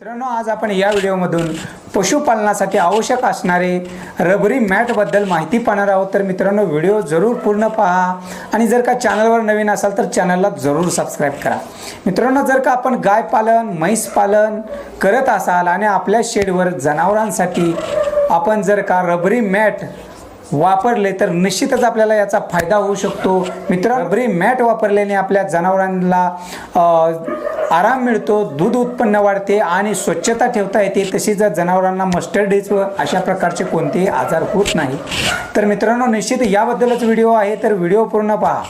मित्रांनो, आज आपण या व्हिडिओमधून पशुपालनासाठी आवश्यक असणारे रबरी मॅटबद्दल माहिती पाहणार आहोत। तर मित्रांनो, व्हिडिओ जरूर पूर्ण पहा आणि जर का चॅनलवर नवीन असाल तर चॅनलला जरूर सबस्क्राइब करा। मित्रांनो, जर का आपण गाय पालन म्हैस पालन करत असाल आणि आपल्या शेडवर जनावरांसाठी आपण जर का रबरी मॅट वापरले तर निश्चितच आपल्याला याचा फायदा होऊ शकतो। मित्रांनो, रबरी मॅट वापरल्याने आपल्या जनावरांना आराम मिळतो, दूध उत्पन्न वाढते आणि स्वच्छता ठेवता येते। तसेच जनावरांना मस्टर्डीज व अशा प्रकारचे कोणतेही आजार होत नाही। तर मित्रांनो, निश्चित याबद्दलच व्हिडिओ आहे, तर व्हिडिओ पूर्ण पहा।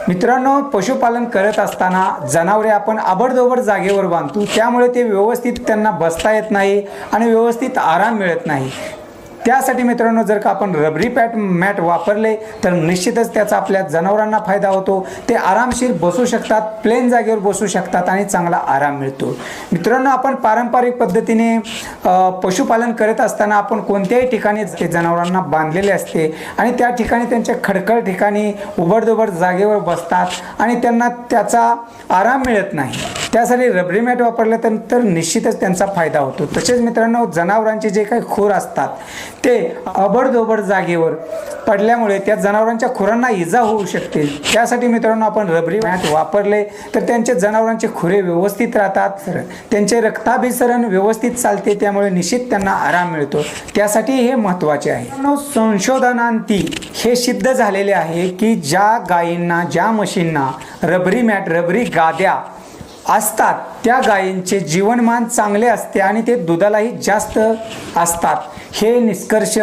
मित्रांनो, पशुपालन करत असताना जनावरे आपण आबडधोबड जागेवर बांधतो, त्यामुळे ते व्यवस्थित त्यांना बसता येत नाही आणि व्यवस्थित आराम मिळत नाही। त्यासाठी मित्रांनो, जर का आपण रबरी मॅट वापरले तर निश्चितच त्याचा आपल्या जनावरांना फायदा होतो। ते आरामशीर बसू शकतात, प्लेन जागेवर बसू शकतात आणि चांगला आराम मिळतो। मित्रांनो, आपण पारंपरिक पद्धतीने पशुपालन करत असताना आपण कोणत्याही ठिकाणी ते जनावरांना बांधलेले असते आणि त्या ठिकाणी त्यांच्या खडखड ठिकाणी उबडधोबड जागेवर बसतात आणि त्यांना त्याचा आराम मिळत नाही। त्यासाठी रबरी मॅट वापरल्यानंतर निश्चितच त्यांचा फायदा होतो। तसेच मित्रांनो, जनावरांचे जे काही खूर असतात ते अबडधोबड जागेवर पडल्यामुळे त्या जनावरांच्या खुरांना इजा होऊ शकते। त्यासाठी मित्रांनो, आपण रबरी मॅट वापरले तर त्यांच्या जनावरांचे खुरे व्यवस्थित राहतात, त्यांचे रक्ताभिसरण व्यवस्थित चालते, त्यामुळे निश्चित त्यांना आराम मिळतो। त्यासाठी हे महत्त्वाचे आहे। संशोधनांती हे सिद्ध झालेले आहे की ज्या गायींना ज्या म्हशींना रबरी मॅट रबरी गाद्या असतात त्या गायींचे जीवनमान चांगले असते आणि ते दुधालाही जास्त असतात। हे निष्कर्ष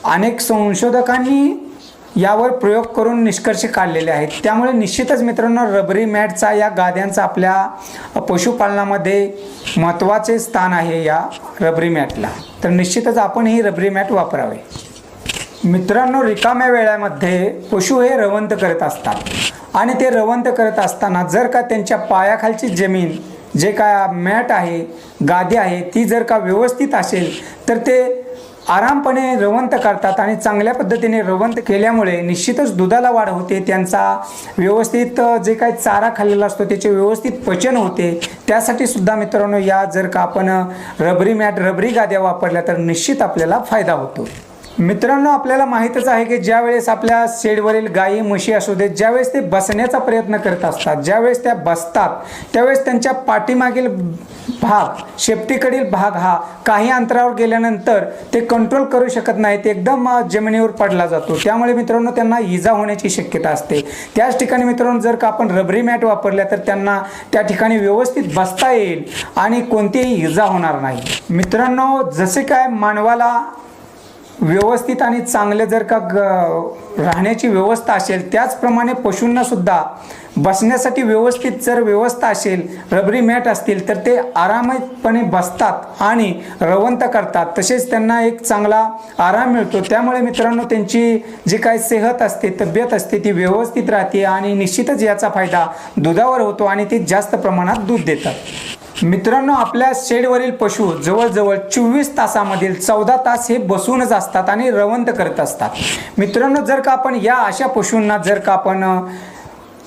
अनेक संशोधकांनी यावर प्रयोग करून निष्कर्ष काढलेले आहेत। त्यामुळे निश्चितच मित्रांनो, रबरी मॅटचा या गाद्यांचा आपल्या पशुपालनामध्ये महत्त्वाचे स्थान आहे या रबरी मॅटला। तर निश्चितच आपण ही रबरी मॅट वापरावे। मित्रांनो, रिकाम्या वेळामध्ये पशु हे रवंथ करत असतात आणि ते रवंथ करत असताना जर का त्यांच्या पायाखालची जमीन जे काय मॅट आहे गादी आहे ती जर का व्यवस्थित असेल तर ते आरामपणे रवंथ करतात आणि चांगल्या पद्धतीने रवंथ केल्यामुळे निश्चितच दुधाला वाढ होते, त्यांचा व्यवस्थित जे काही चारा खाल्लेला असतो त्याचे व्यवस्थित पचन होते। त्यासाठी सुद्धा मित्रांनो, या जर का आपण रबरी मॅट रबरी गाद्या वापरल्या तर निश्चित आपल्याला फायदा होतो। मित्रांनो, आपल्याला माहीतच आहे की ज्यावेळेस आपल्या शेडवरील गायी म्हशी असू देत, ज्यावेळेस ते बसण्याचा प्रयत्न करत असतात, ज्यावेळेस त्या बसतात त्यावेळेस त्यांच्या पाठीमागील भाग शेपटीकडील भाग हा काही अंतरावर गेल्यानंतर ते कंट्रोल करू शकत नाही, ते एकदम जमिनीवर पडला जातो। त्यामुळे मित्रांनो, त्यांना इजा होण्याची शक्यता असते। त्याच ठिकाणी मित्रांनो, जर का आपण रबरी मॅट वापरल्या तर त्यांना त्या ठिकाणी व्यवस्थित बसता येईल आणि कोणतीही इजा होणार नाही। मित्रांनो, जसे काय मानवाला व्यवस्थित आणि चांगले जर का राहण्याची व्यवस्था असेल, त्याचप्रमाणे पशूंना सुद्धा बसण्यासाठी व्यवस्थित जर व्यवस्था असेल, रबरी मॅट असतील तर ते आरामपणे बसतात आणि रवंथ करतात, तसेच त्यांना एक चांगला आराम मिळतो। त्यामुळे मित्रांनो, त्यांची जी काही सेहत असते, तब्येत असते ती व्यवस्थित राहते आणि निश्चितच याचा फायदा दुधावर होतो आणि ते जास्त प्रमाणात दूध देतात। मित्रांनो, आपल्या शेडवरील पशु जवळजवळ 24 तासामधील 14 तास हे बसूनच असतात आणि रवंथ करत असतात। मित्रांनो, जर का आपण या अशा पशूंना जर का आपण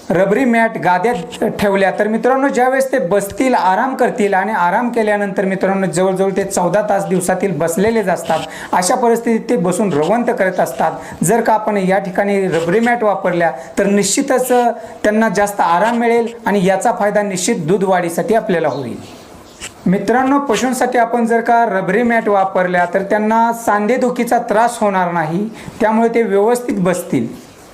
रबरी मॅट गाद्यात ठेवल्या तर मित्रांनो, ज्यावेळेस ते बसतील आराम करतील आणि आराम केल्यानंतर मित्रांनो जवळजवळ ते 14 तास दिवसातील बसलेलेच असतात। अशा परिस्थितीत ते बसून रवंथ करत असतात। जर का आपण या ठिकाणी रबरी मॅट वापरल्या तर निश्चितच त्यांना जास्त आराम मिळेल आणि याचा फायदा निश्चित दूध वाढीसाठी आपल्याला होईल। मित्रांनो, पशूंसाठी आपण जर का रबरी मॅट वापरल्या तर त्यांना सांधेदुखीचा त्रास होणार नाही, त्यामुळे ते व्यवस्थित बसतील।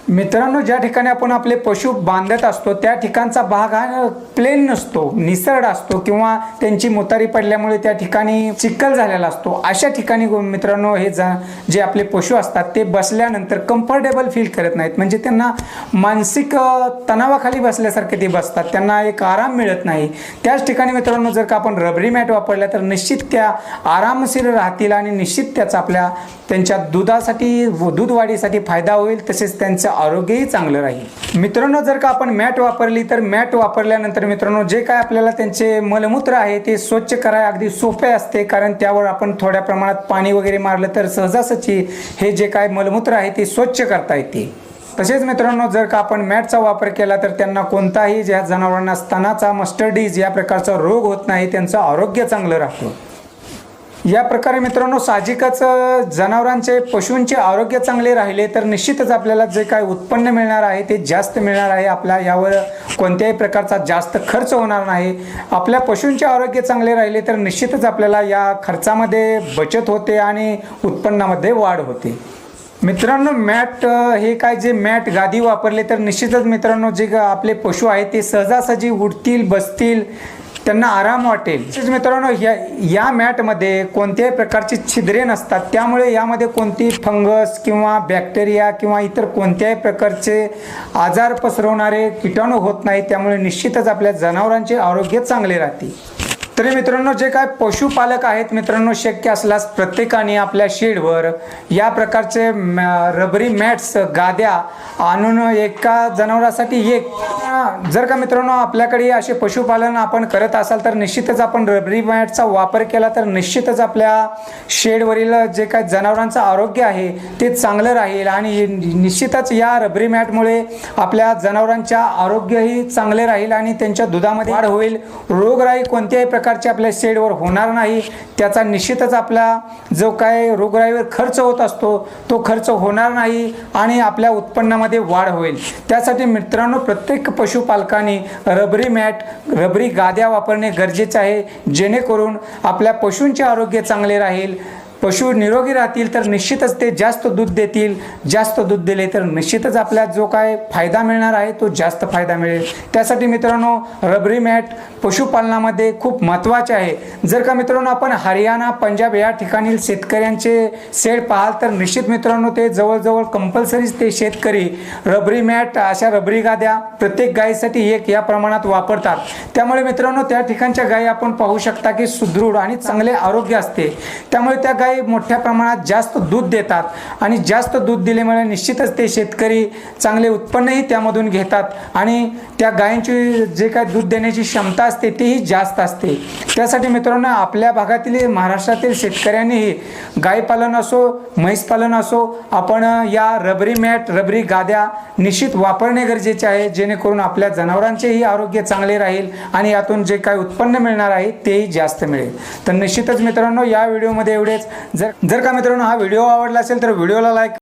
मित्रांनो, ज्या ठिकाणी आपण आपले पशु बांधत असतो त्या ठिकाणचा भाग हा प्लेन नसतो, निसरड असतो किंवा त्यांची मोतारी पडल्यामुळे त्या ठिकाणी चिखल झालेला असतो। अशा ठिकाणी मित्रांनो, हे जे आपले पशु असतात ते बसल्यानंतर कम्फर्टेबल फील करत नाहीत, म्हणजे त्यांना मानसिक तणावाखाली बसल्यासारखे ते बसतात, त्यांना एक आराम मिळत नाही। त्याच ठिकाणी मित्रांनो, जर का आपण रबरी मॅट वापरल्या तर निश्चित त्या आरामशीर राहतील आणि निश्चित त्याचा त्यांच्या दुधासाठी दूध वाढीसाठी फायदा होईल, तसेच त्यांचं आरोग्यही चांगलं राहील। मित्रांनो, जर का आपण मॅट वापरली तर मॅट वापरल्यानंतर मित्रांनो, जे काय आपल्याला त्यांचे मलमूत्र आहे ते स्वच्छ करायला अगदी सोपे असते, कारण त्यावर आपण थोड्या प्रमाणात पाणी वगैरे मारलं तर सहजासहजी हे जे काय मलमूत्र आहे ते स्वच्छ करता येते। तसेच मित्रांनो, जर का आपण मॅटचा वापर केला तर त्यांना कोणताही ज्या जनावरांना स्तनाचा मस्टर्डीज या प्रकारचा रोग होत नाही, त्यांचं आरोग्य चांगलं राहतं. या प्रकारे मित्रांनो, साहजिकच जनावरांचे पशूंचे आरोग्य चांगले राहिले तर निश्चितच आपल्याला जे काय उत्पन्न मिळणार आहे ते जास्त मिळणार आहे. आपल्या यावर कोणत्याही प्रकारचा जास्त खर्च होणार नाही. आपल्या पशूंचे आरोग्य चांगले राहिले तर निश्चितच आपल्याला या खर्चामध्ये बचत होते आणि उत्पन्नामध्ये वाढ होते. मित्रांनो, मॅट हे काय, जे मॅट गादी वापरले तर निश्चितच मित्रांनो, जे आपले पशु आहेत ते सहजासहजी उठतील, बसतील, त्यांना आराम वाटेल. तसेच मित्रांनो, या मॅटमध्ये कोणत्याही प्रकारची छिद्रे नसतात, त्यामुळे यामध्ये कोणती फंगस किंवा बॅक्टेरिया किंवा इतर कोणत्याही प्रकारचे आजार पसरवणारे किटाणू होत नाही. त्यामुळे निश्चितच आपल्या जनावरांचे आरोग्य चांगले राहते. तरी मित्रांनो, जे काय पशुपालक आहेत मित्रांनो, शक्य असल्यास प्रत्येकाने आपल्या शेडवर या प्रकारचे रबरी मॅट्स गाद्या आणून एका जनावरासाठी एक, जर का मित्रांनो आपल्याकडे असे पशुपालन आपण करत असाल तर निश्चितच आपण रबरी मॅटचा वापर केला तर निश्चितच आपल्या शेडवरील जे काय जनावरांचं आरोग्य आहे ते चांगलं राहील आणि निश्चितच या रबरी मॅटमुळे आपल्या जनावरांच्या आरोग्यही चांगले राहील आणि त्यांच्या दुधामध्ये वाढ होईल. रोगराई कोणत्याही प्रकारचे आपल्या शेडवर होणार नाही. त्याचा निश्चितच आपला जो काय रोगराईवर खर्च होत असतो तो खर्च होणार नाही आणि आपल्या उत्पन्नामध्ये वाढ होईल. त्यासाठी मित्रांनो, प्रत्येक पशुपालकांनी रबरी मॅट, रबरी गाद्या वापरणे गरजेचे आहे, जेणेकरून आपल्या पशूंचे आरोग्य चांगले राहील. पशु निरोगी राहतील तर निश्चितच ते जास्त दूध देतील. जास्त दूध दिले तर निश्चितच आपल्या जो काय फायदा मिळणार आहे तो जास्त फायदा मिळेल. त्यासाठी मित्रांनो, रबरी मॅट पशुपालनामध्ये खूप महत्त्वाचे आहे. जर का मित्रांनो आपण हरियाणा, पंजाब या ठिकाणील शेतकऱ्यांचे शेड पाहाल तर निश्चित मित्रांनो ते जवळजवळ कंपल्सरीच ते शेतकरी रबरी मॅट, अशा रबरी गाद्या प्रत्येक गायीसाठी एक या प्रमाणात वापरतात. त्यामुळे मित्रांनो, त्या ठिकाणच्या गायी आपण पाहू शकता की सुदृढ आणि चांगले आरोग्य असते. त्यामुळे त्या गायी मोठ्या प्रमाणात जास्त दूध देतात आणि जास्त दूध दिल्यामुळे निश्चितच ते शेतकरी चांगले उत्पन्नही त्यामधून घेतात आणि त्या गायींची जे काय दूध देण्याची क्षमता असते तेही जास्त असते. त्यासाठी मित्रांनो, आपल्या भागातील महाराष्ट्रातील शेतकऱ्यांनीही गायपालन असो, म्हैसपालन असो, आपण या रबरी मॅट, रबरी गाद्या निश्चित वापरणे गरजेचे आहे, जेणेकरून आपल्या जनावरांचेही आरोग्य चांगले राहील आणि यातून जे काय उत्पन्न मिळणार आहे तेही जास्त मिळेल. तर निश्चितच मित्रांनो, या व्हिडिओमध्ये एवढेच. जर का मित्रांनो हा व्हिडिओ आवडला असेल तर व्हिडिओला लाईक